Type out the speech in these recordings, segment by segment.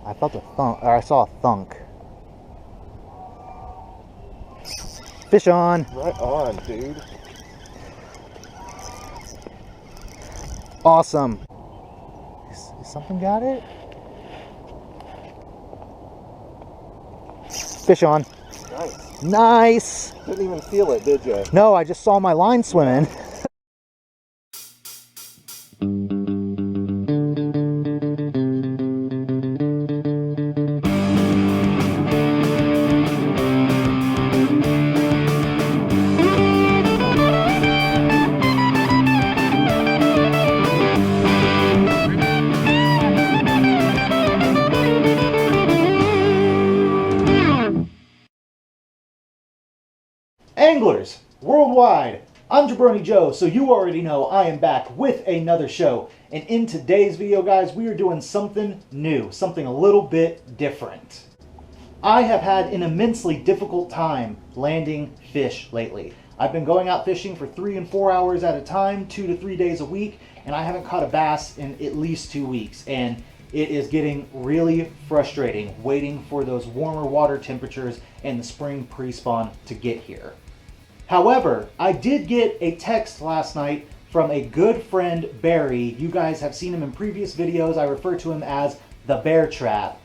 I felt a thunk, or I saw a thunk. Fish on. Right on, dude. Awesome. Is something got it? Fish on. Nice. Nice. Didn't even feel it, did you? No, I just saw my line swimming. Anglers worldwide, I'm Jabroni Joe, so you already know I am back with another show. And in today's video, guys, we are doing something new, something a little bit different. I have had an immensely difficult time landing fish lately. I've been going out fishing for 3 and 4 hours at a time, 2 to 3 days a week, and I haven't caught a bass in at least 2 weeks. And it is getting really frustrating waiting for those warmer water temperatures and the spring pre-spawn to get here. However, I did get a text last night from a good friend, Barry. You guys have seen him in previous videos. I refer to him as the Beartrap.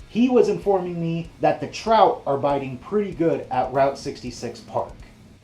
He was informing me that the trout are biting pretty good at Route 66 Park.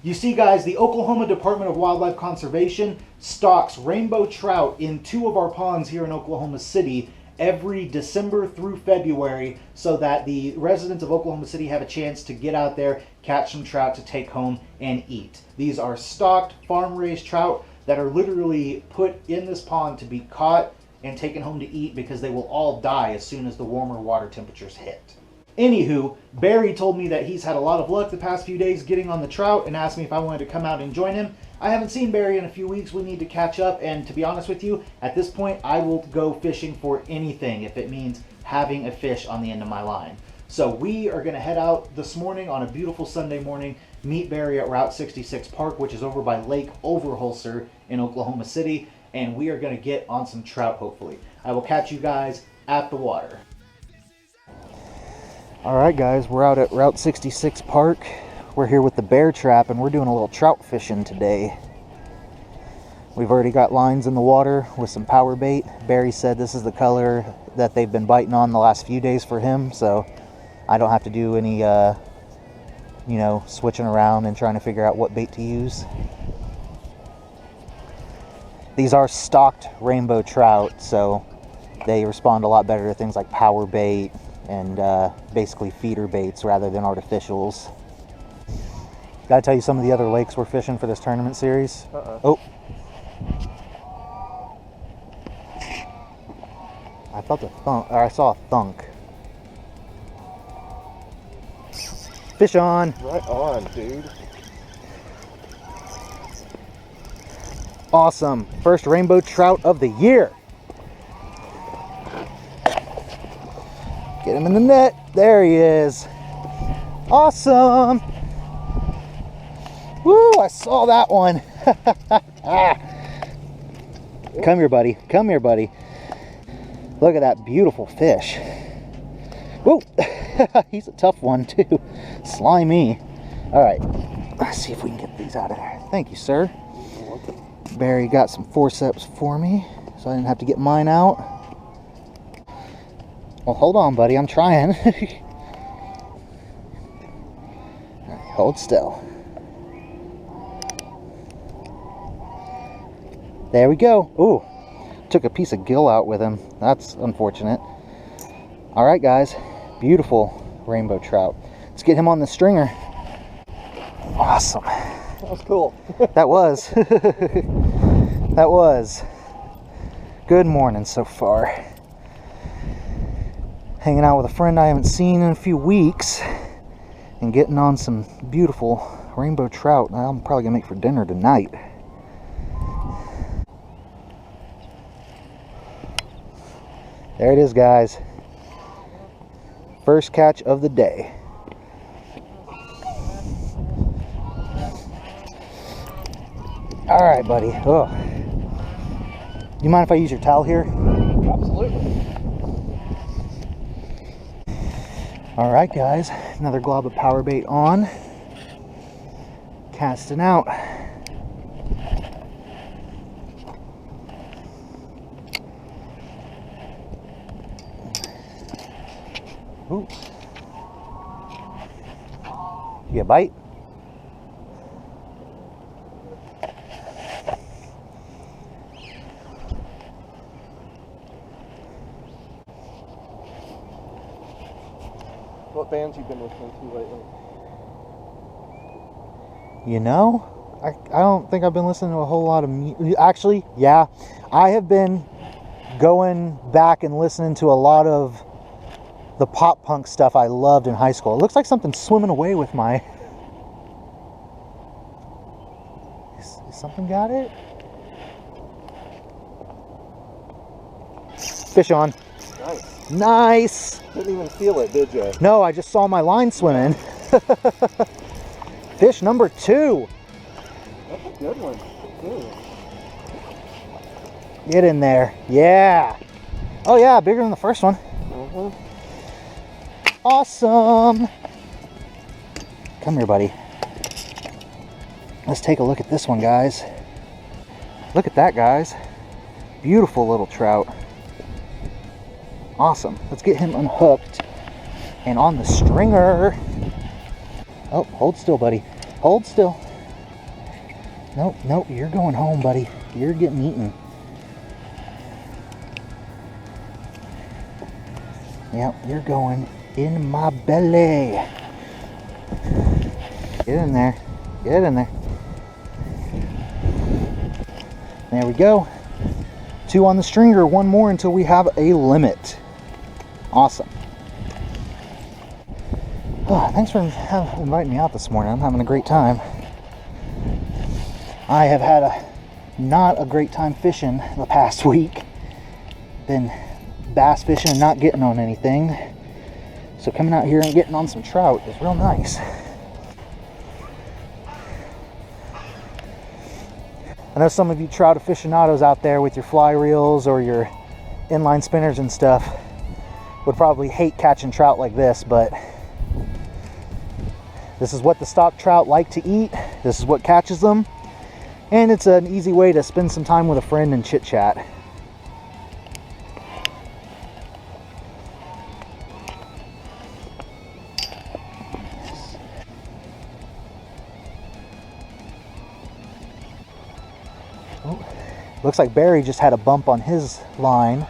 You see, guys, the Oklahoma Department of Wildlife Conservation stocks rainbow trout in 2 of our ponds here in Oklahoma City every December through February, so that the residents of Oklahoma City have a chance to get out there, catch some trout to take home and eat. These are stocked, farm-raised trout that are literally put in this pond to be caught and taken home to eat, because they will all die as soon as the warmer water temperatures hit. Anywho, Barry told me that he's had a lot of luck the past few days getting on the trout and asked me if I wanted to come out and join him. I haven't seen Barry in a few weeks. We need to catch up, and to be honest with you, at this point I will go fishing for anything if it means having a fish on the end of my line. So we are going to head out this morning on a beautiful Sunday morning, meet Barry at Route 66 Park, which is over by Lake Overholser in Oklahoma City, and we are going to get on some trout hopefully. I will catch you guys at the water. Alright guys, we're out at Route 66 Park. We're here with the Beartrap, and we're doing a little trout fishing today. We've already got lines in the water with some power bait. Barry said this is the color that they've been biting on the last few days for him, so I don't have to do any, switching around and trying to figure out what bait to use. These are stocked rainbow trout, so they respond a lot better to things like power bait and basically feeder baits rather than artificials. Gotta tell you some of the other lakes we're fishing for this tournament series. Oh. I felt a thunk, or I saw a thunk. Fish on. Right on, dude. Awesome. First rainbow trout of the year. Get him in the net. There he is. Awesome. Woo, I saw that one. Come here, buddy. Come here, buddy. Look at that beautiful fish. Woo. He's a tough one, too. Slimy. All right. Let's see if we can get these out of there. Thank you, sir. Barry got some forceps for me, so I didn't have to get mine out. Well, hold on, buddy. I'm trying. All right, hold still. There we go. Ooh, took a piece of gill out with him. That's unfortunate. All right, guys. Beautiful rainbow trout. Let's get him on the stringer. Awesome. That was cool. That was. That was. Good morning so far. Hanging out with a friend I haven't seen in a few weeks and getting on some beautiful rainbow trout I'm probably gonna make for dinner tonight. There it is, guys. First catch of the day. All right, buddy. Oh, you mind if I use your towel here? Absolutely. All right, guys, another glob of power bait on. Casting out. Ooh. You get a bite? What bands you been listening to lately? You know, I don't think I've been listening to a whole lot of music. Actually, yeah, I have been going back and listening to a lot of the pop punk stuff I loved in high school. It looks like something's swimming away with my... Is something got it? Fish on. Nice. Nice! Didn't even feel it, did you? No, I just saw my line swimming. Fish number 2. That's a good one. Ooh. Get in there. Yeah. Oh yeah, bigger than the first one. Mm-hmm. Awesome. Come here, buddy. Let's take a look at this one, guys. Look at that, guys. Beautiful little trout. Awesome. Let's get him unhooked and on the stringer. Oh, hold still, buddy. Hold still. Nope, nope, you're going home, buddy. You're getting eaten. Yep, you're going in my belly. Get in there. Get in there. There we go. 2 on the stringer, 1 more until we have a limit. Awesome. Oh, thanks for inviting me out this morning. I'm having a great time. I have had not a great time fishing the past week. Been bass fishing and not getting on anything. So coming out here and getting on some trout is real nice. I know some of you trout aficionados out there with your fly reels or your inline spinners and stuff would probably hate catching trout like this, but this is what the stock trout like to eat. This is what catches them. And it's an easy way to spend some time with a friend and chit chat. Oh, looks like Barry just had a bump on his line.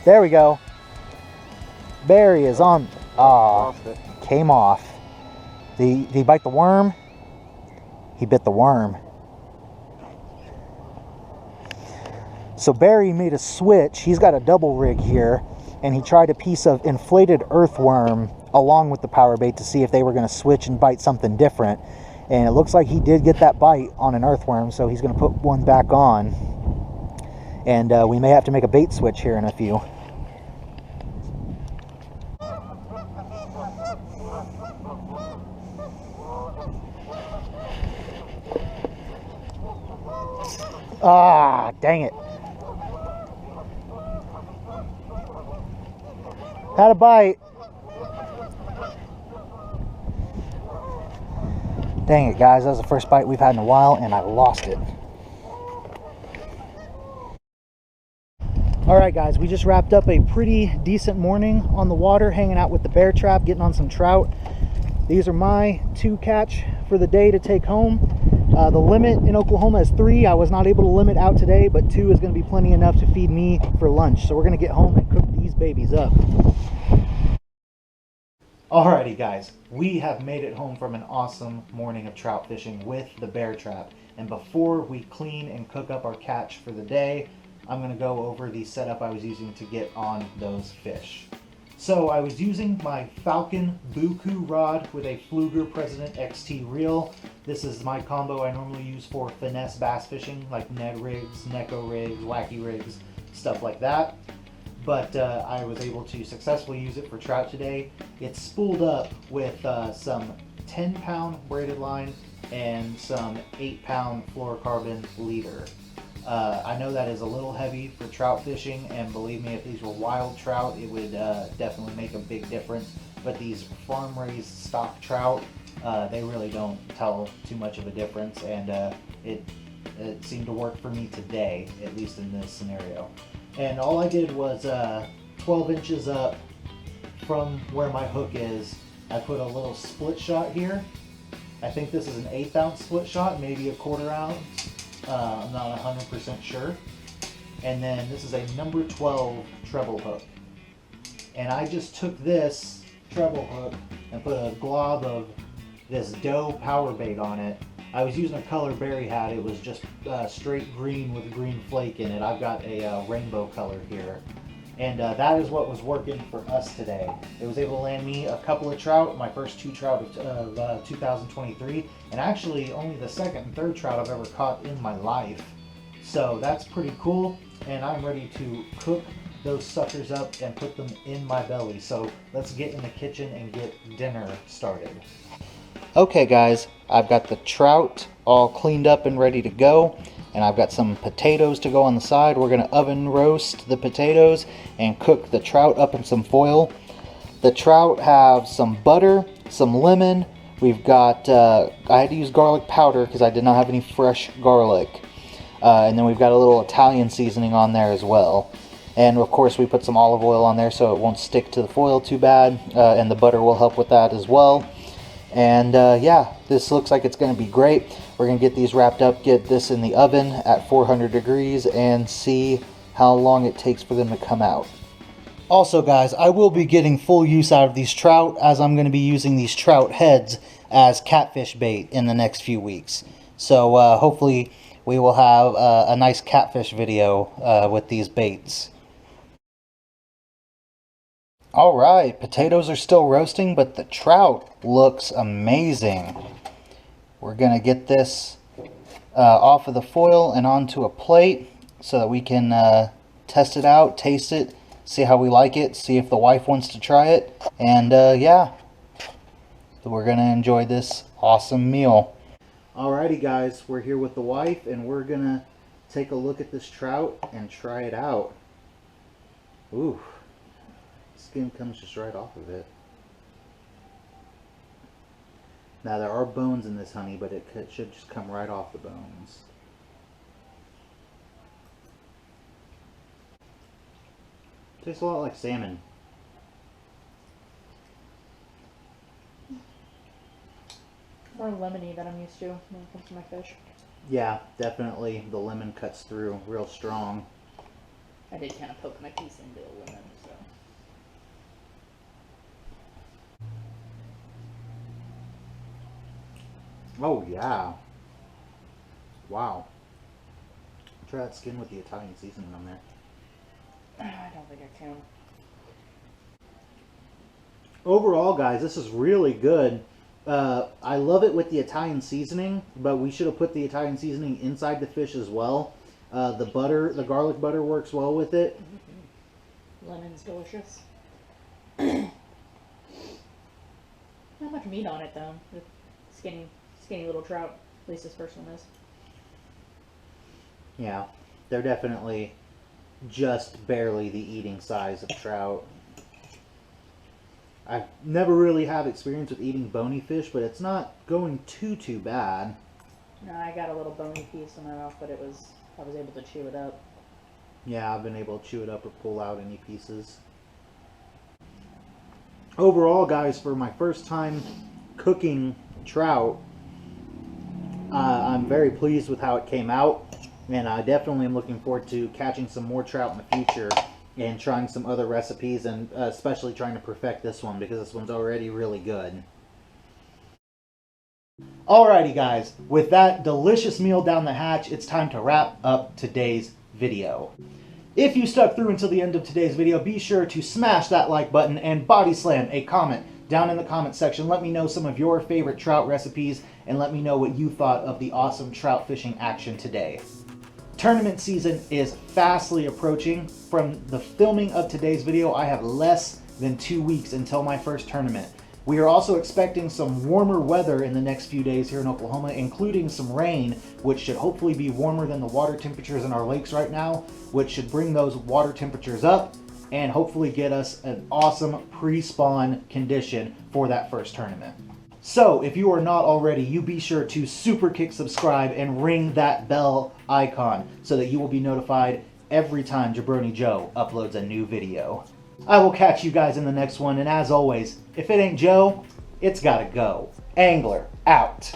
There we go. Barry is on. Came off. Did he bite the worm? He bit the worm. So Barry made a switch. He's got a double rig here, and he tried a piece of inflated earthworm along with the power bait to see if they were going to switch and bite something different. And it looks like he did get that bite on an earthworm, so he's going to put one back on. And we may have to make a bait switch here in a few. Ah, dang it. Had a bite. Dang it, guys. That was the first bite we've had in a while, and I lost it. All right, guys. We just wrapped up a pretty decent morning on the water, hanging out with the Beartrap, getting on some trout. These are my 2 catch for the day to take home. The limit in Oklahoma is 3. I was not able to limit out today, but 2 is going to be plenty enough to feed me for lunch. So we're going to get home and cook these babies up. Alrighty, guys, we have made it home from an awesome morning of trout fishing with the Beartrap. And before we clean and cook up our catch for the day, I'm going to go over the setup I was using to get on those fish. So I was using my Falcon Buku rod with a Fluger President XT reel. This is my combo I normally use for finesse bass fishing, like Ned rigs, Neko rigs, wacky rigs, stuff like that. but I was able to successfully use it for trout today. It's spooled up with some 10-pound braided line and some 8-pound fluorocarbon leader. I know that is a little heavy for trout fishing, and believe me, if these were wild trout, it would definitely make a big difference. But these farm-raised stock trout, they really don't tell too much of a difference, and it seemed to work for me today, at least in this scenario. And all I did was 12 inches up from where my hook is, I put a little split shot here. I think this is an 1/8 ounce split shot, maybe a 1/4 ounce. I'm not 100% sure. And then this is a number 12 treble hook. And I just took this treble hook and put a glob of this doe power bait on it. I was using a color Barry had. It was just straight green with green flake in it. I've got a rainbow color here. And that is what was working for us today. It was able to land me a couple of trout, my first 2 trout of 2023, and actually only the second and third trout I've ever caught in my life. So that's pretty cool, and I'm ready to cook those suckers up and put them in my belly. So let's get in the kitchen and get dinner started. Okay guys, I've got the trout all cleaned up and ready to go. And I've got some potatoes to go on the side. We're gonna oven roast the potatoes and cook the trout up in some foil. The trout have some butter, some lemon. We've got, I had to use garlic powder because I did not have any fresh garlic. And then we've got a little Italian seasoning on there as well. And of course we put some olive oil on there so it won't stick to the foil too bad. And the butter will help with that as well. And yeah, this looks like it's going to be great. We're going to get these wrapped up, get this in the oven at 400 degrees, and see how long it takes for them to come out. Also guys, I will be getting full use out of these trout, as I'm going to be using these trout heads as catfish bait in the next few weeks. So hopefully we will have a nice catfish video with these baits. Alright, potatoes are still roasting, but the trout looks amazing. We're going to get this off of the foil and onto a plate so that we can test it out, taste it, see how we like it, see if the wife wants to try it. And yeah, we're going to enjoy this awesome meal. Alrighty guys, we're here with the wife and we're going to take a look at this trout and try it out. Ooh. Skin comes just right off of it. Now there are bones in this honey, but it should just come right off the bones. Tastes a lot like salmon. More lemony than I'm used to when it comes to my fish. Yeah, definitely the lemon cuts through real strong. I did kind of poke my piece into the lemon, so. Oh yeah. Wow. Try that skin with the Italian seasoning on there. I don't think I can. Overall, guys, this is really good. I love it with the Italian seasoning, but we should have put the Italian seasoning inside the fish as well. The butter, the garlic butter works well with it. Lemon's delicious. Not much meat on it though. The skinny little trout. At least this first one is. Yeah, they're definitely just barely the eating size of trout. I never really have experience with eating bony fish, but it's not going too bad. No, I got a little bony piece in my mouth, but I was able to chew it up. Yeah, I've been able to chew it up or pull out any pieces. Overall, guys, for my first time cooking trout, I'm very pleased with how it came out, and I definitely am looking forward to catching some more trout in the future and trying some other recipes, and especially trying to perfect this one because this one's already really good. Alrighty guys, with that delicious meal down the hatch, it's time to wrap up today's video. If you stuck through until the end of today's video, be sure to smash that like button and body slam a comment down in the comment section. Let me know some of your favorite trout recipes and let me know what you thought of the awesome trout fishing action today. Tournament season is fastly approaching. From the filming of today's video, I have less than 2 weeks until my first tournament. We are also expecting some warmer weather in the next few days here in Oklahoma, including some rain, which should hopefully be warmer than the water temperatures in our lakes right now, which should bring those water temperatures up and hopefully get us an awesome pre-spawn condition for that first tournament. So if you are not already, you be sure to super kick subscribe and ring that bell icon so that you will be notified every time Jabroni Joe uploads a new video. I will catch you guys in the next one, and as always, if it ain't Joe, it's gotta go. Angler out.